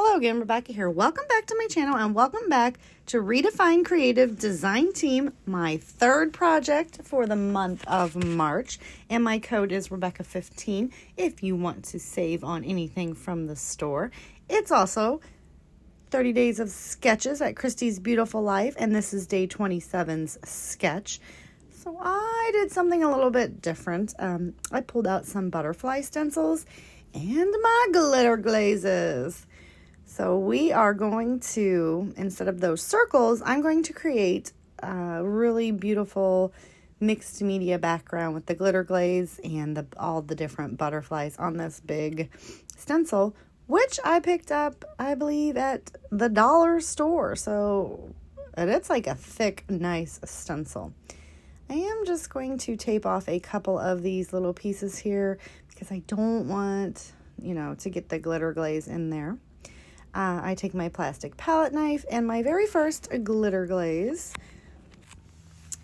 Hello again, Rebecca here. Welcome back to my channel and welcome back to Redefined Kreative Design Team, my third project for the month of March. And my code is Rebecca15 if you want to save on anything from the store. It's also 30 days of sketches at Kristine's Beautiful Life, and this is day 27's sketch. So I did something a little bit different. I pulled out some butterfly stencils and my glitter glazes. So we are going to, instead of those circles, I'm going to create a really beautiful mixed media background with the glitter glaze and all the different butterflies on this big stencil, which I picked up, I believe, at the dollar store. And it's like a thick, nice stencil. I am just going to tape off a couple of these little pieces here because I don't want, to get the glitter glaze in there. I take my plastic palette knife and my very first glitter glaze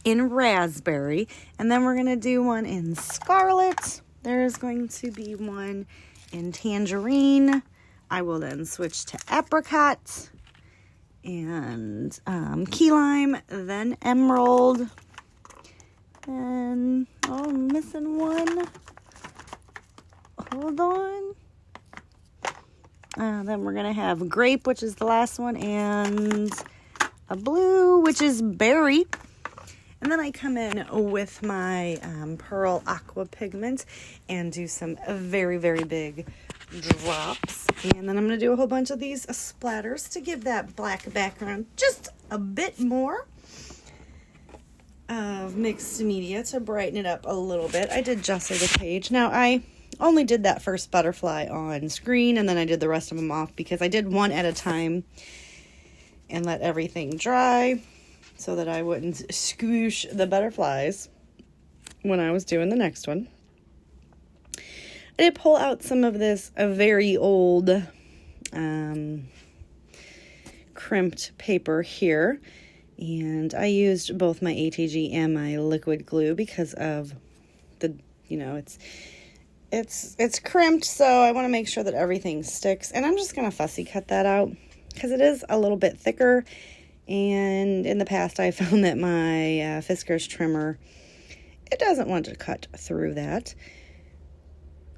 in raspberry, and then we're going to do one in scarlet. There's going to be one in tangerine. I will then switch to apricot and key lime, then emerald, and I'm missing one. Hold on. Then we're going to have grape, which is the last one, and a blue, which is berry. And then I come in with my pearl aqua pigment and do some very, very big drops. And then I'm going to do a whole bunch of these splatters to give that black background just a bit more of mixed media to brighten it up a little bit. I did Jessel the page. Now, I only did that first butterfly on screen, and then I did the rest of them off because I did one at a time and let everything dry so that I wouldn't squoosh the butterflies when I was doing the next one. I did pull out some of this very old crimped paper here, and I used both my ATG and my liquid glue because of the, it's crimped, so I want to make sure that everything sticks. And I'm just going to fussy cut that out because it is a little bit thicker. And in the past, I found that my Fiskars trimmer, it doesn't want to cut through that.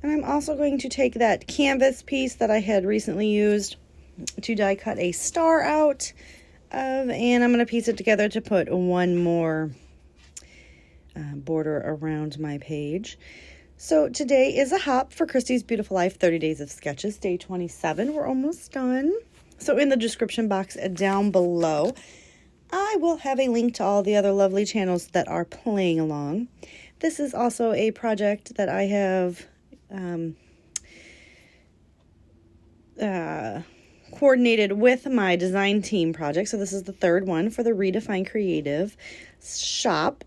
And I'm also going to take that canvas piece that I had recently used to die cut a star out of, and I'm going to piece it together to put one more border around my page. So today is a hop for Kristine's Beautiful Life, 30 Days of Sketches, day 27. We're almost done. So in the description box down below, I will have a link to all the other lovely channels that are playing along. This is also a project that I have coordinated with my design team project. So this is the third one for the Redefined Kreative shop,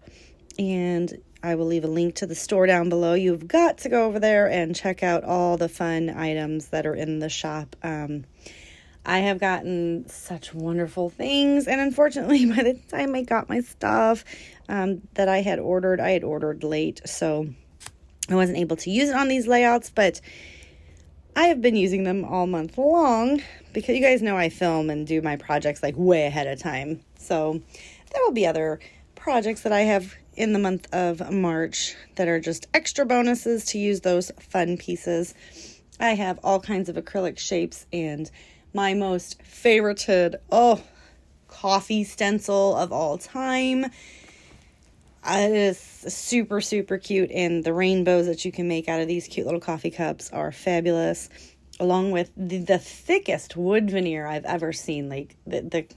and I will leave a link to the store down below. You've got to go over there and check out all the fun items that are in the shop. I have gotten such wonderful things, and unfortunately, by the time I got my stuff that I had ordered late, so I wasn't able to use it on these layouts, but I have been using them all month long because you guys know I film and do my projects like way ahead of time. So there will be other projects that I have in the month of March that are just extra bonuses to use those fun pieces. I have all kinds of acrylic shapes, and my most favorited, coffee stencil of all time. It is super, super cute, and the rainbows that you can make out of these cute little coffee cups are fabulous, along with the thickest wood veneer I've ever seen. Like, it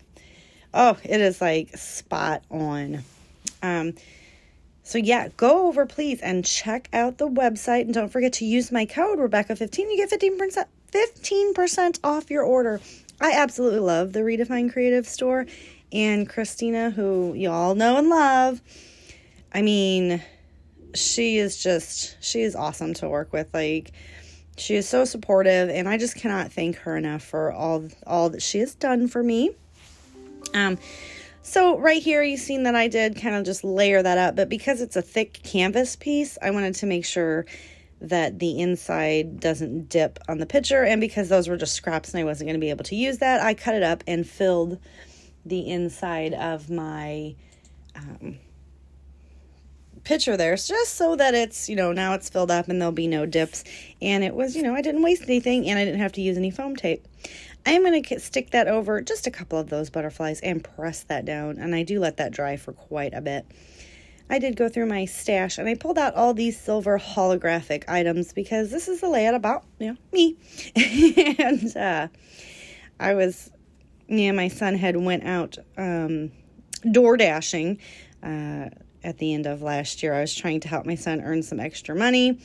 is like spot on. So yeah, go over please and check out the website, and don't forget to use my code Rebecca15. You get 15% off your order. I absolutely love the Redefined Kreative store, and Kristine, who you all know and love. I mean, she is awesome to work with. Like, she is so supportive, and I just cannot thank her enough for all that she has done for me. So right here, you've seen that I did kind of just layer that up, but because it's a thick canvas piece, I wanted to make sure that the inside doesn't dip on the picture. And because those were just scraps and I wasn't going to be able to use that, I cut it up and filled the inside of my picture there, just so that it's, now it's filled up and there'll be no dips. And it was, I didn't waste anything and I didn't have to use any foam tape. I'm going to stick that over just a couple of those butterflies and press that down. And I do let that dry for quite a bit. I did go through my stash and I pulled out all these silver holographic items because this is the layout about, me. And my son had went out door dashing at the end of last year. I was trying to help my son earn some extra money.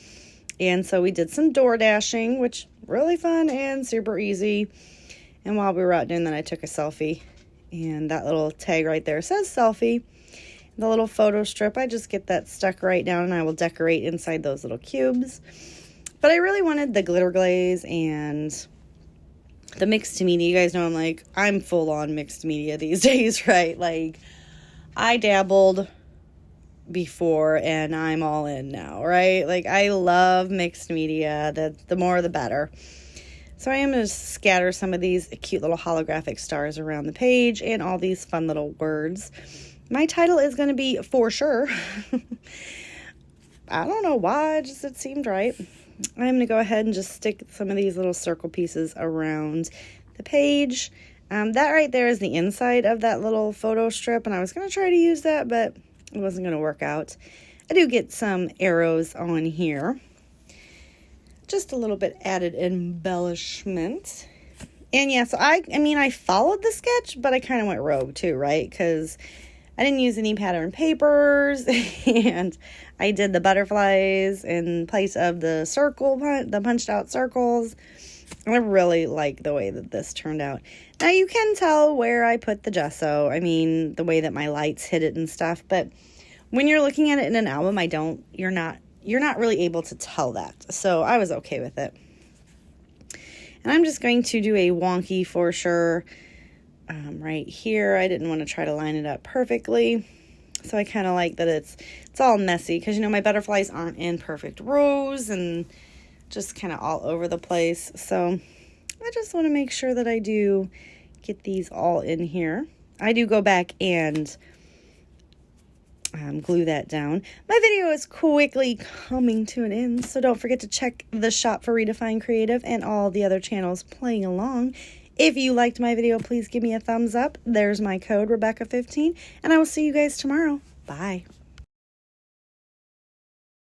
And so we did some door dashing, which really fun and super easy. And while we were out doing that, I took a selfie. And that little tag right there says selfie. The little photo strip, I just get that stuck right down and I will decorate inside those little cubes. But I really wanted the glitter glaze and the mixed media. You guys know I'm full on mixed media these days, right? I dabbled before and I'm all in now, right? I love mixed media. The more the better. So I am going to scatter some of these cute little holographic stars around the page and all these fun little words. My title is going to be For Sure. I don't know why, it seemed right. I'm going to go ahead and just stick some of these little circle pieces around the page. That right there is the inside of that little photo strip, and I was going to try to use that, but it wasn't going to work out. I do get some arrows on here. Just a little bit added embellishment. And yeah, so I followed the sketch, but I kind of went rogue too, right? Because I didn't use any pattern papers, and I did the butterflies in place of the the punched out circles. I really like the way that this turned out. Now you can tell where I put the gesso. The way that my lights hit it and stuff, but when you're looking at it in an album, you're not really able to tell that. So I was okay with it. And I'm just going to do a wonky For Sure right here. I didn't want to try to line it up perfectly. So I kind of like that it's all messy because, my butterflies aren't in perfect rows and just kind of all over the place. So I just want to make sure that I do get these all in here. I do go back and glue that down. My video is quickly coming to an end, so don't forget to check the shop for Redefined Kreative and all the other channels playing along. If you liked my video, please give me a thumbs up. There's my code, Rebecca15, and I will see you guys tomorrow. Bye.